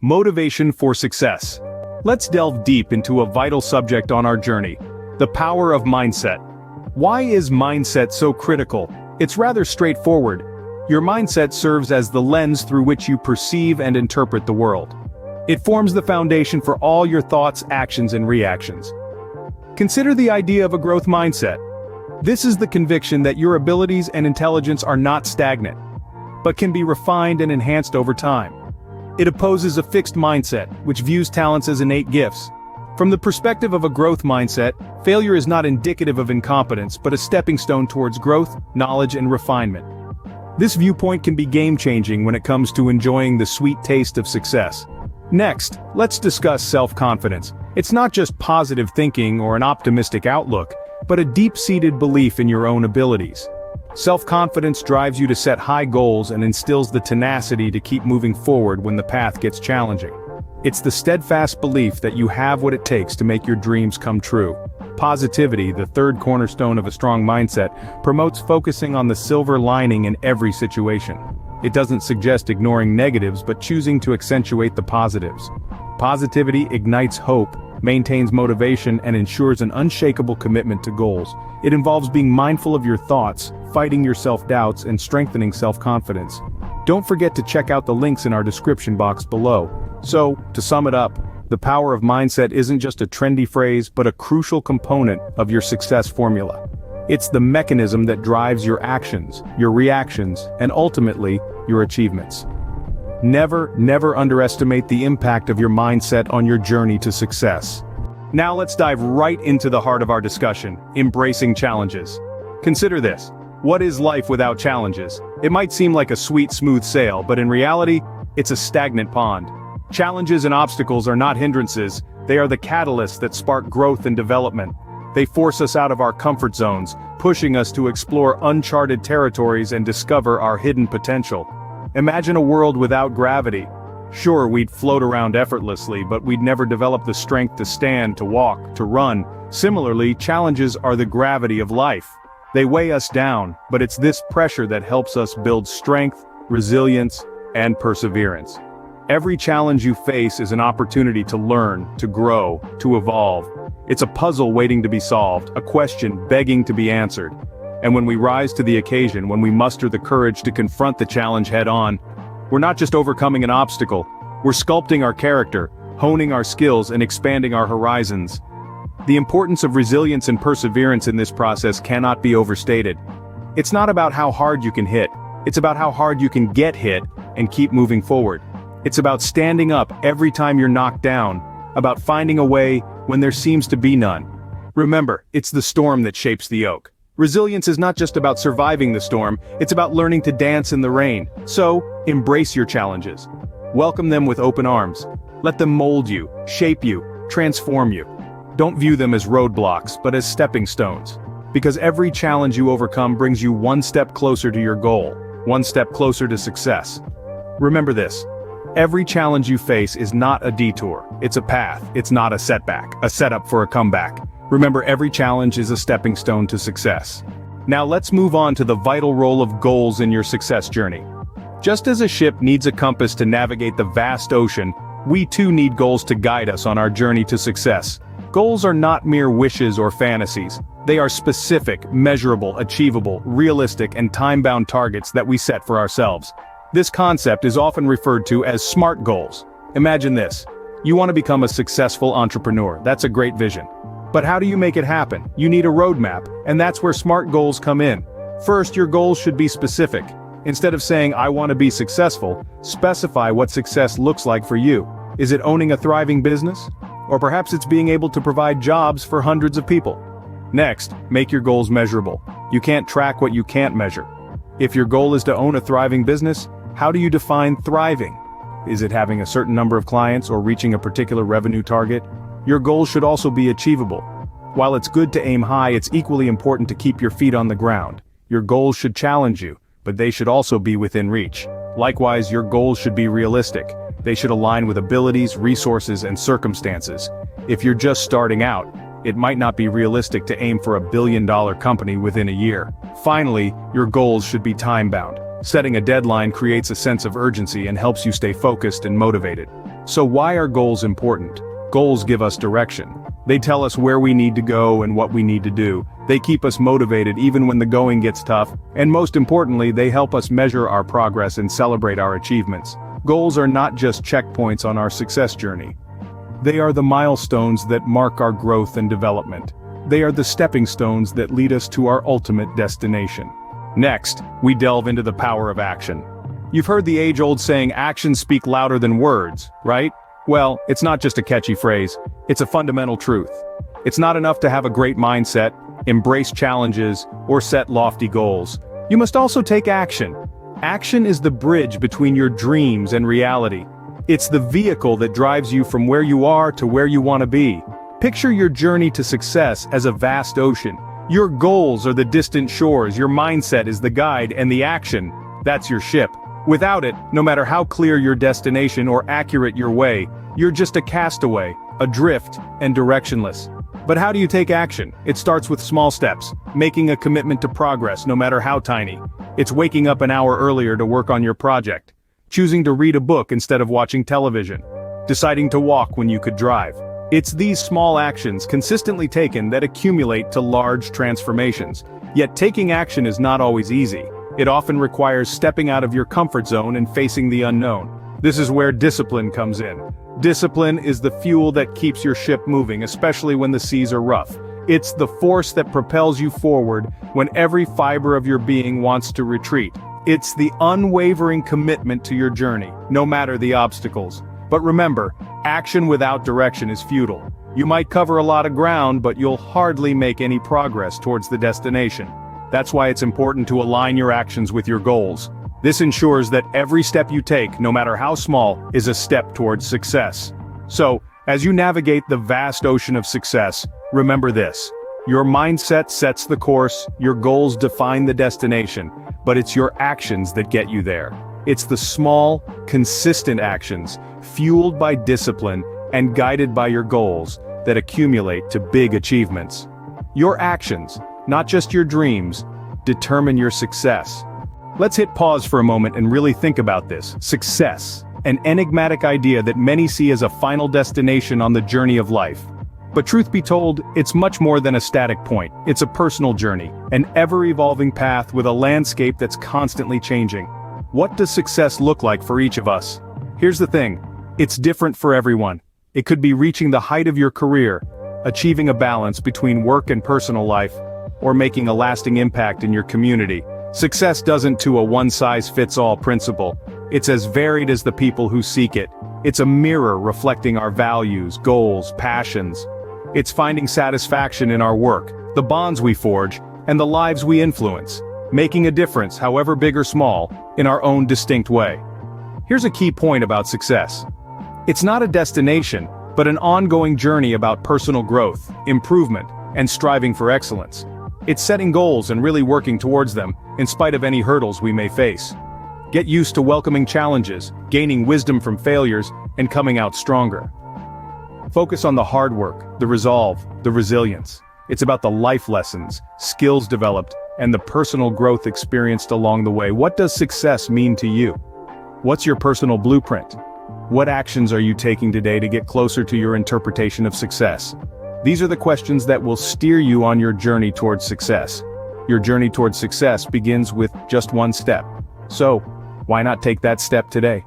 Motivation for success. Let's delve deep into a vital subject on our journey: the power of mindset. Why is mindset so critical? It's rather straightforward. Your mindset serves as the lens through which you perceive and interpret the world. It forms the foundation for all your thoughts, actions, and reactions. Consider the idea of a growth mindset. This is the conviction that your abilities and intelligence are not stagnant, but can be refined and enhanced over time. It opposes a fixed mindset, which views talents as innate gifts. From the perspective of a growth mindset, failure is not indicative of incompetence, but a stepping stone towards growth, knowledge, and refinement. This viewpoint can be game-changing when it comes to enjoying the sweet taste of success. Next, let's discuss self-confidence. It's not just positive thinking or an optimistic outlook, but a deep-seated belief in your own abilities. Self-confidence drives you to set high goals and instills the tenacity to keep moving forward when the path gets challenging. It's the steadfast belief that you have what it takes to make your dreams come true. Positivity, the third cornerstone of a strong mindset, promotes focusing on the silver lining in every situation. It doesn't suggest ignoring negatives but choosing to accentuate the positives. Positivity ignites hope, maintains motivation, and ensures an unshakable commitment to goals. It involves being mindful of your thoughts, fighting your self-doubts, and strengthening self-confidence. Don't forget to check out the links in our description box below. So, to sum it up, the power of mindset isn't just a trendy phrase, but a crucial component of your success formula. It's the mechanism that drives your actions, your reactions, and ultimately, your achievements. Never underestimate the impact of your mindset on your journey to success. Now let's dive right into the heart of our discussion: embracing challenges. Consider this. What is life without challenges? It might seem like a sweet, smooth sail, but in reality, it's a stagnant pond. Challenges and obstacles are not hindrances, they are the catalysts that spark growth and development. They force us out of our comfort zones, pushing us to explore uncharted territories and discover our hidden potential. Imagine a world without gravity. Sure, we'd float around effortlessly, but we'd never develop the strength to stand, to walk, to run. Similarly, challenges are the gravity of life. They weigh us down, but it's this pressure that helps us build strength, resilience, and perseverance. Every challenge you face is an opportunity to learn, to grow, to evolve. It's a puzzle waiting to be solved, a question begging to be answered. And when we rise to the occasion, when we muster the courage to confront the challenge head-on, we're not just overcoming an obstacle, we're sculpting our character, honing our skills, and expanding our horizons. The importance of resilience and perseverance in this process cannot be overstated. It's not about how hard you can hit, it's about how hard you can get hit and keep moving forward. It's about standing up every time you're knocked down, about finding a way when there seems to be none. Remember, it's the storm that shapes the oak. Resilience is not just about surviving the storm, it's about learning to dance in the rain. So, embrace your challenges. Welcome them with open arms. Let them mold you, shape you, transform you. Don't view them as roadblocks, but as stepping stones. Because every challenge you overcome brings you one step closer to your goal, one step closer to success. Remember this. Every challenge you face is not a detour, it's a path, it's not a setback, a setup for a comeback. Remember, every challenge is a stepping stone to success. Now let's move on to the vital role of goals in your success journey. Just as a ship needs a compass to navigate the vast ocean, we too need goals to guide us on our journey to success. Goals are not mere wishes or fantasies. They are specific, measurable, achievable, realistic, and time-bound targets that we set for ourselves. This concept is often referred to as SMART goals. Imagine this. You want to become a successful entrepreneur. That's a great vision. But how do you make it happen? You need a roadmap, and that's where SMART goals come in. First, your goals should be specific. Instead of saying, "I want to be successful," specify what success looks like for you. Is it owning a thriving business? Or perhaps it's being able to provide jobs for hundreds of people. Next, make your goals measurable. You can't track what you can't measure. If your goal is to own a thriving business, how do you define thriving? Is it having a certain number of clients or reaching a particular revenue target? Your goals should also be achievable. While it's good to aim high, it's equally important to keep your feet on the ground. Your goals should challenge you, but they should also be within reach. Likewise, your goals should be realistic. They should align with abilities, resources, and circumstances. If you're just starting out, it might not be realistic to aim for a billion-dollar company within a year. Finally, your goals should be time-bound. Setting a deadline creates a sense of urgency and helps you stay focused and motivated. So why are goals important? Goals give us direction. They tell us where we need to go and what we need to do. They keep us motivated even when the going gets tough, and most importantly, they help us measure our progress and celebrate our achievements. Goals are not just checkpoints on our success journey. They are the milestones that mark our growth and development. They are the stepping stones that lead us to our ultimate destination. Next, we delve into the power of action. You've heard the age-old saying, actions speak louder than words, right? Well, it's not just a catchy phrase, it's a fundamental truth. It's not enough to have a great mindset, embrace challenges, or set lofty goals. You must also take action. Action is the bridge between your dreams and reality. It's the vehicle that drives you from where you are to where you want to be. Picture your journey to success as a vast ocean. Your goals are the distant shores, your mindset is the guide, and the action, that's your ship. Without it, no matter how clear your destination or accurate your way, you're just a castaway, adrift, and directionless. But how do you take action? It starts with small steps, making a commitment to progress, no matter how tiny. It's waking up an hour earlier to work on your project, choosing to read a book instead of watching television, deciding to walk when you could drive. It's these small actions consistently taken that accumulate to large transformations. Yet taking action is not always easy. It often requires stepping out of your comfort zone and facing the unknown. This is where discipline comes in. Discipline is the fuel that keeps your ship moving, especially when the seas are rough. It's the force that propels you forward when every fiber of your being wants to retreat. It's the unwavering commitment to your journey, no matter the obstacles. But remember, action without direction is futile. You might cover a lot of ground, but you'll hardly make any progress towards the destination. That's why it's important to align your actions with your goals. This ensures that every step you take, no matter how small, is a step towards success. So, as you navigate the vast ocean of success, remember this. Your mindset sets the course, your goals define the destination, but it's your actions that get you there. It's the small, consistent actions, fueled by discipline and guided by your goals, that accumulate to big achievements. Your actions, not just your dreams, determine your success. Let's hit pause for a moment and really think about this. Success, an enigmatic idea that many see as a final destination on the journey of life. But truth be told, it's much more than a static point. It's a personal journey, an ever-evolving path with a landscape that's constantly changing. What does success look like for each of us? Here's the thing, it's different for everyone. It could be reaching the height of your career, achieving a balance between work and personal life, or making a lasting impact in your community. Success doesn't to a one-size-fits-all principle. It's as varied as the people who seek it. It's a mirror reflecting our values, goals, passions. It's finding satisfaction in our work, the bonds we forge, and the lives we influence, making a difference, however big or small, in our own distinct way. Here's a key point about success. It's not a destination, but an ongoing journey about personal growth, improvement, and striving for excellence. It's setting goals and really working towards them, in spite of any hurdles we may face. Get used to welcoming challenges, gaining wisdom from failures, and coming out stronger. Focus on the hard work, the resolve, the resilience. It's about the life lessons, skills developed, and the personal growth experienced along the way. What does success mean to you? What's your personal blueprint? What actions are you taking today to get closer to your interpretation of success? These are the questions that will steer you on your journey towards success. Your journey towards success begins with just one step. So, why not take that step today?